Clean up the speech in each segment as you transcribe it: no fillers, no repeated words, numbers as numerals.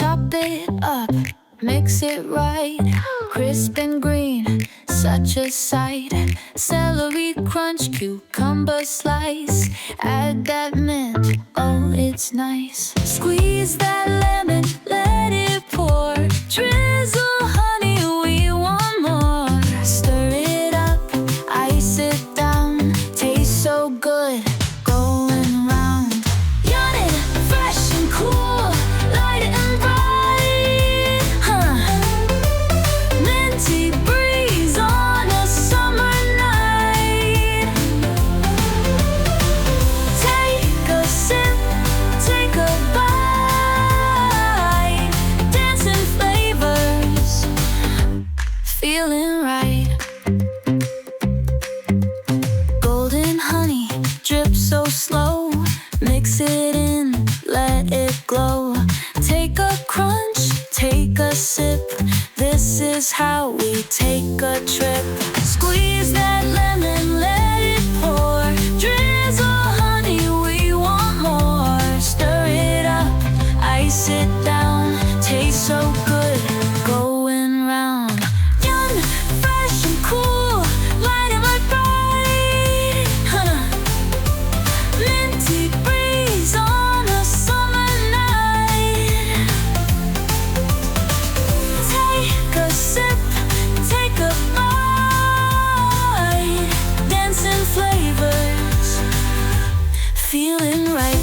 Chop it up, mix it right, crisp and green, such a sight. Celery crunch, cucumber slice, add that mint, oh it's nice. Squeeze that lemon, let it pour, drizzle honey, we want more. Stir it up, ice it down, tastes so good, going round. Yummy, fresh and cool, light and bright, minty breeze on a summer night. Take a sip, take a bite, dancing flavors, feeling right. Golden honey, drip so slow, mix it in, let it glow. Take a crunch, take a sip, this is how we take a trip. Squeeze that lemon, let it pour, drizzle honey, we want more. Stir it up, ice it down, tastes so good, going round. Young, fresh and cool, light and bright, minty breeze on a summer night. Take a sip, take a bite, dancing flavors, feeling right.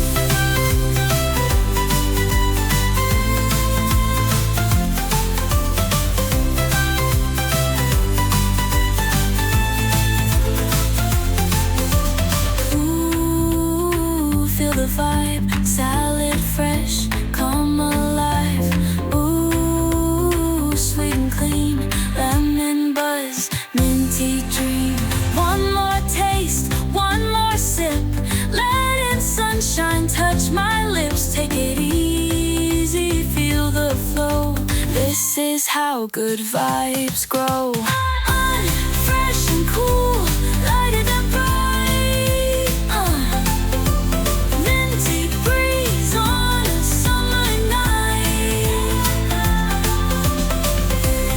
Ooh, feel the vibe, salad fresh, come alive. Ooh, sweet and clean, lemon buzz, minty dream. One more taste, one more sip, let in sunshine touch my lips. Take it easy, feel the flow, this is how good vibes grow. Fresh and cool, lighted and bright, minty breeze on a summer night.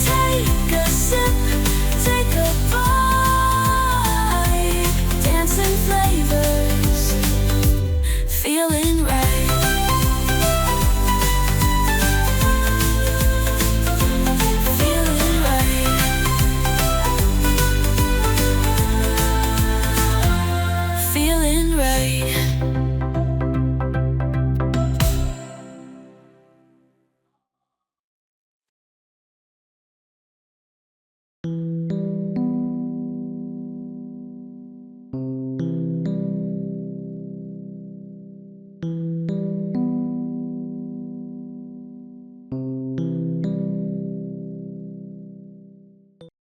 Take a sip, take a bite, dancing flavors, feeling right. Feeling right. Feeling right.